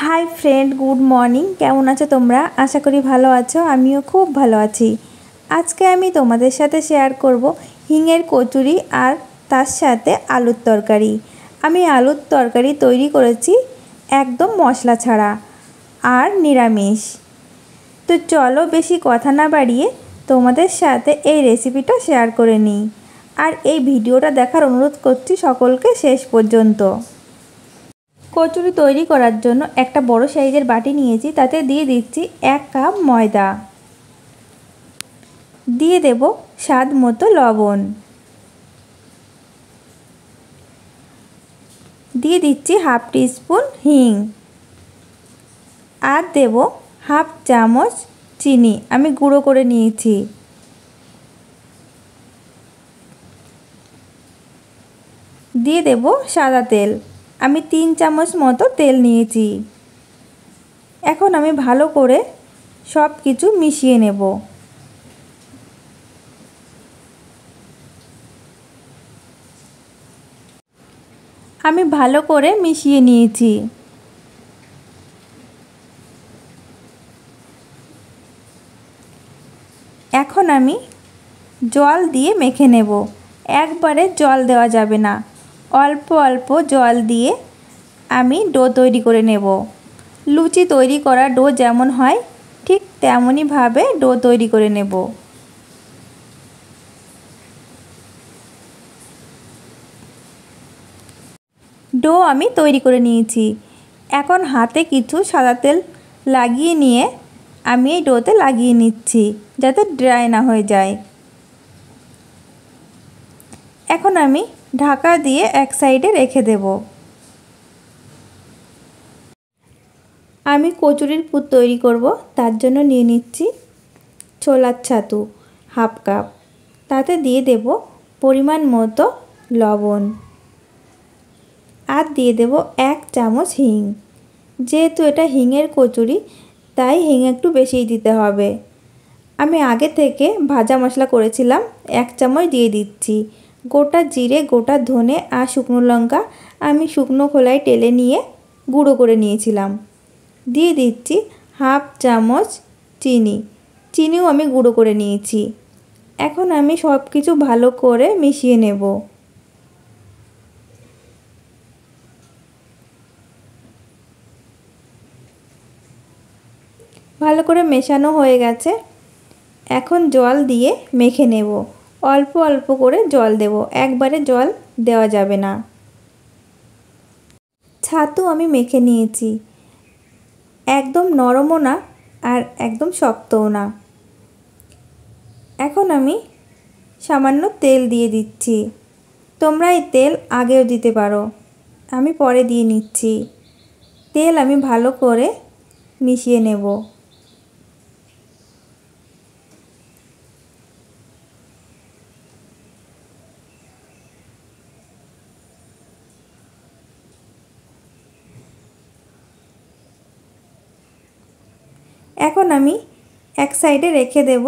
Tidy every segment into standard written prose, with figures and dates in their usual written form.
High friend good morning केमन आछो तोमरा आशा करी भालो आछो आमिओ खूब भालो आछि। आज के आमी तोमादेर साथे शेयर करब हिंगेर कचुरी और तार साथे आलुर तरकारी। आमी आलुर तरकारी तैरी करेछि एकदम मशला छाड़ा और निरामिष। तो चलो बेशी कथा ना बाड़िए तोमादेर साथे এই रेसिपिटा शेयर करे निই और এই ভিডিওটা দেখার অনুরোধ করছি সকলকে শেষ পর্যন্ত। कचुरी तैरी करार जोन्नो एकटा बड़ो साइजेर बाटी नियेछि ताते दिए दिচ্ছি 1 কাপ मयदा दिए देब स्वाद मतो लवण दिए दिচ্ছি हाफ टीस्पून हिंग और देब हाफ चामच चीनी आमी गुड़ो करे निয়েছি। दिए देब सादा तेल आमी 3 चामच मतो तेल निয়েছি। এখন আমি ভালো করে সব কিছু মিশিয়ে নেব। আমি ভালো করে মিশিয়ে নিয়েছি। এখন আমি জল দিয়ে মেখে নেব। একবারে জল দেওয়া যাবে না, অল্প অল্প জল দিয়ে আমি ডো তৈরি করে নেব। লুচি তৈরি করা ডো যেমন হয় ঠিক তেমনই ভাবে ডো তৈরি করে নেব। ডো আমি তৈরি করে নিয়েছি। এখন হাতে কিছু সাদা তেল লাগিয়ে নিয়ে আমি এই ডোতে লাগিয়ে নিচ্ছি যাতে ড্রাই না হয়ে যায়। এখন আমি ঢাকা দিয়ে এক সাইডে রেখে দেব। আমি কচুরির পুর তৈরি করব তার জন্য নিয়ে নিচ্ছি ছোলার ছাতু হাফ কাপ, তাতে দিয়ে দেব পরিমাণ মতো লবণ আর দিয়ে দেব 1 চামচ হিং। যেহেতু এটা হিঙের কচুরি তাই হিং একটু বেশিই দিতে হবে। আমি আগে থেকে ভাজা মশলা করেছিলাম 1 চামচ দিয়ে দিচ্ছি। গোটা জিরে গোটা ধনে আর শুকনো লঙ্কা আমি শুকনো খোলায় টেলে নিয়ে গুঁড়ো করে নিয়েছিলাম। দিয়ে দিচ্ছি হাফ চামচ চিনি, চিনিও আমি গুঁড়ো করে নিয়েছি। এখন আমি সব কিছু ভালো করে মিশিয়ে নেব। ভালো করে মেশানো হয়ে গেছে। এখন জল দিয়ে মেখে নেব। অল্প অল্প করে জল দেব, একবারে জল দেওয়া যাবে না। ছাতু আমি মেখে নিয়েছি, একদম নরমও না আর একদম শক্তও না। এখন আমি সামান্য তেল দিয়ে দিচ্ছি। তোমরা এই তেল আগেও দিতে পারো, আমি পরে দিয়ে নিচ্ছি। তেল আমি ভালো করে মিশিয়ে নেব। এখন আমি এক সাইডে রেখে দেব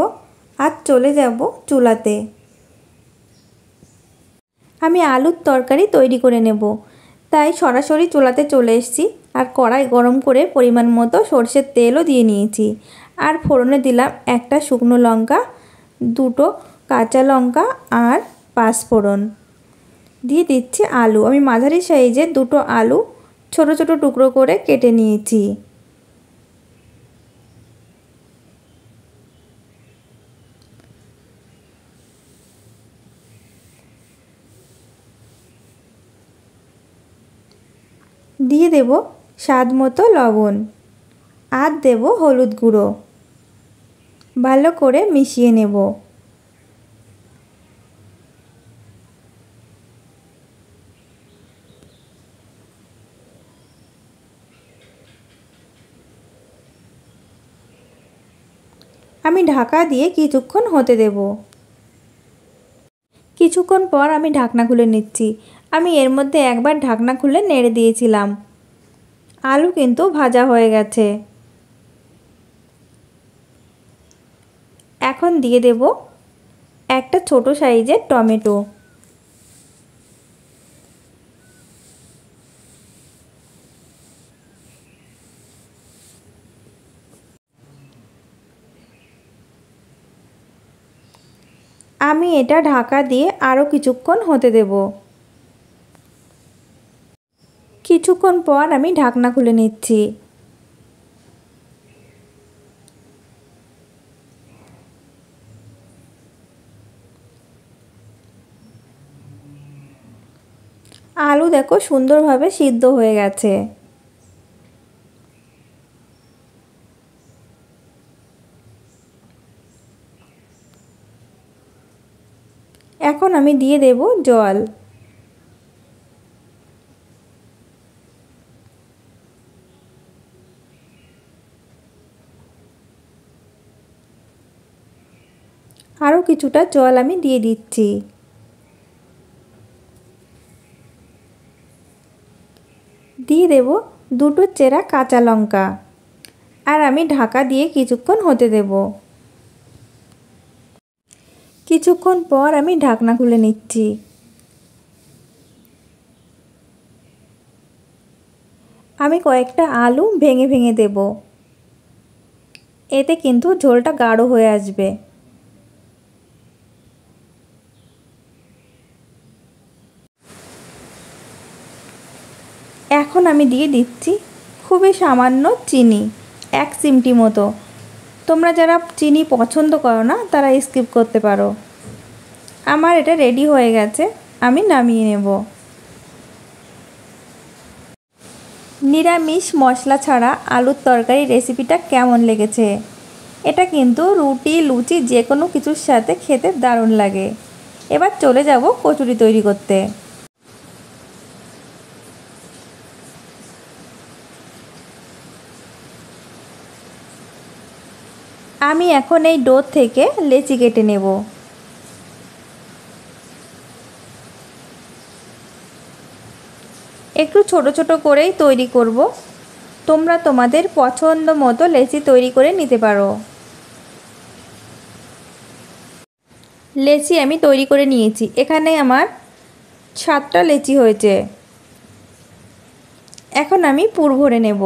আর চলে যাব চুলাতে। আমি আলুর তরকারি তৈরি করে নেব, তাই সরাসরি চুলাতে চলে এসেছি আর কড়াই গরম করে পরিমাণ মতো সরষের তেলও দিয়ে নিয়েছি। আর ফোড়নে দিলাম একটা শুকনো লঙ্কা, দুটো কাঁচা লঙ্কা আর 5 ফোড়ন। দিয়ে দিচ্ছি আলু। আমি মাঝারি সাইজের দুটো আলু ছোট ছোট টুকরো করে কেটে নিয়েছি। দিয়ে দেব স্বাদ মতো লবণ আর দেব হলুদ গুঁড়ো। ভালো করে মিশিয়ে নেব। আমি ঢাকা দিয়ে কিছুক্ষণ হতে দেব। কিছুক্ষণ পর আমি ঢাকনা খুলে নিচ্ছি। আমি এর মধ্যে একবার ঢাকনা খুলে নেড়ে দিয়েছিলাম। আলু কিন্তু ভাজা হয়ে গেছে। এখন দিয়ে দেব একটা ছোট সাইজের টমেটো। আমি এটা ঢাকা দিয়ে আরও কিছুক্ষণ হতে দেব। কিছুক্ষণ পর আমি ঢাকনা খুলে নিচ্ছি। আলু দেখো সুন্দরভাবে সিদ্ধ হয়ে গেছে। এখন আমি দিয়ে দেব জল। আরও কিছুটা জল আমি দিয়ে দিচ্ছি। দিয়ে দেব দুটো চেরা কাঁচা লঙ্কা। আর আমি ঢাকা দিয়ে কিছুক্ষণ হতে দেব। কিছুক্ষণ পর আমি ঢাকনা খুলে নিচ্ছি। আমি কয়েকটা আলু ভেঙে ভেঙে দেব। এতে কিন্তু ঝোলটা গাঢ় হয়ে আসবে। এখন আমি দিয়ে দিচ্ছি খুবই সামান্য চিনি, 1 চিমটি মতো। তোমরা যারা চিনি পছন্দ করো না তারা স্কিপ করতে পারো। আমার এটা রেডি হয়ে গেছে, আমি নামিয়ে নেব। নিরামিষ মশলা ছাড়া আলুর তরকারি রেসিপিটা কেমন লেগেছে? এটা কিন্তু রুটি, লুচি যে কোনো কিছুর সাথে খেতে দারুণ লাগে। এবার চলে যাব কচুরি তৈরি করতে। আমি এখন এই ডো থেকে লেচি কেটে নেব। একটু ছোট ছোট করেই তৈরি করব। তোমরা তোমাদের পছন্দ মতো লেচি তৈরি করে নিতে পারো। লেচি আমি তৈরি করে নিয়েছি। এখানে আমার 7টা লেচি হয়েছে। এখন আমি পুর ভরে নেব।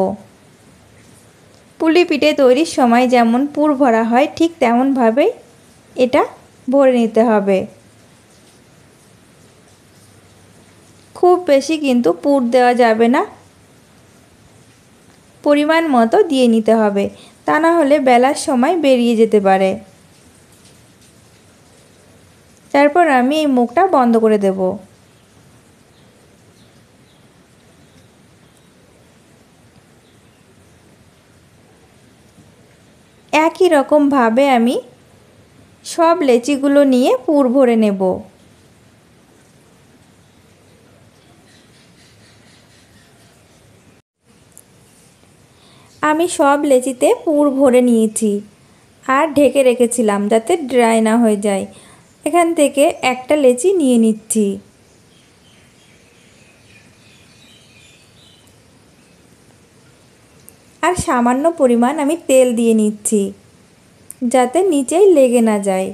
পুলি পিঠে তৈরির সময় যেমন পুর ভরা হয় ঠিক তেমনভাবেই এটা ভরে নিতে হবে। খুব বেশি কিন্তু পুর দেওয়া যাবে না, পরিমাণ মতো দিয়ে নিতে হবে, তা না হলে বেলার সময় বেরিয়ে যেতে পারে। তারপর আমি এই মুখটা বন্ধ করে দেব। একই রকমভাবে আমি সব লেচিগুলো নিয়ে পুর ভরে নেব। আমি সব লেচিতে পুর ভরে নিয়েছি আর ঢেকে রেখেছিলাম যাতে ড্রাই না হয়ে যায়। এখান থেকে একটা লেচি নিয়ে নিচ্ছি। আর সামান্য পরিমাণ আমি তেল দিয়ে নিচ্ছি যাতে নিচেই লেগে না যায়।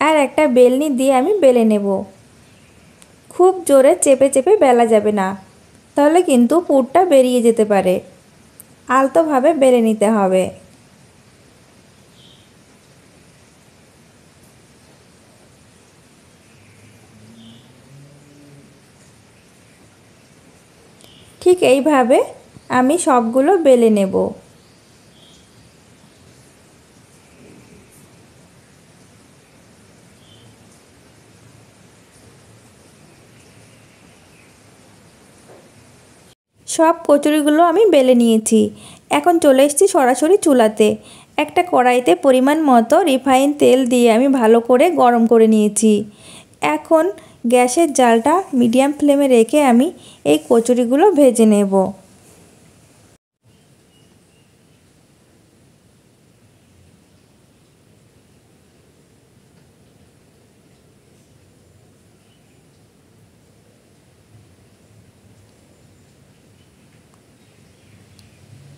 আর একটা বেলনি দিয়ে আমি বেলে নেব। খুব জোরে চেপে চেপে বেলা যাবে না, তাহলে কিন্তু পুরটা বেরিয়ে যেতে পারে। আলতোভাবে বেলে নিতে হবে। ঠিক এইভাবে আমি সবগুলো বেলে নেব। সব কচুরিগুলো আমি বেলে নিয়েছি। এখন চলে এসেছি সরাসরি চুলাতে। একটা কড়াইতে পরিমাণ মতো রিফাইন তেল দিয়ে আমি ভালো করে গরম করে নিয়েছি। এখন গ্যাসের জালটা মিডিয়াম ফ্লেমে রেখে আমি এই কচুরিগুলো ভেজে নেব।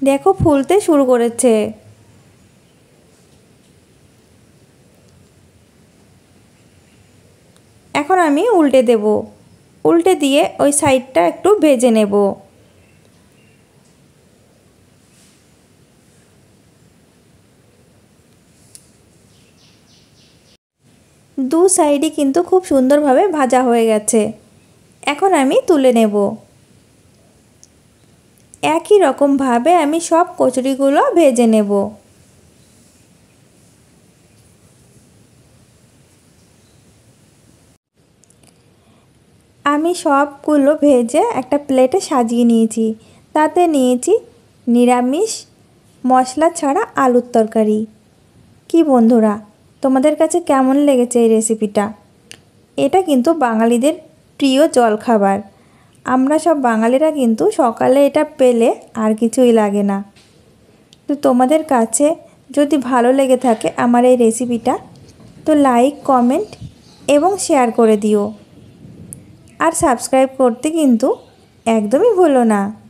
দেখো ফুলতে শুরু করেছে। এখন আমি উল্টে দেব। উল্টে দিয়ে ওই সাইডটা একটু ভেজে নেব। দু সাইডই কিন্তু খুব সুন্দরভাবে ভাজা হয়ে গেছে। এখন আমি তুলে নেব। একই রকমভাবে আমি সব কচুরিগুলো ভেজে নেব। আমি সবগুলো ভেজে একটা প্লেটে সাজিয়ে নিয়েছি। তাতে নিয়েছি নিরামিষ মশলা ছাড়া আলুর তরকারি। কি বন্ধুরা, তোমাদের কাছে কেমন লেগেছে এই রেসিপিটা? এটা কিন্তু বাঙালিদের প্রিয় জলখাবার। আমরা সব বাঙালিরা কিন্তু সকালে এটা পেলে আর কিছুই লাগে না। তো তোমাদের কাছে যদি ভালো লেগে থাকে আমার এই রেসিপিটা, তো লাইক, কমেন্ট এবং শেয়ার করে দিও। আর সাবস্ক্রাইব করতে কিন্তু একদমই ভুলো না।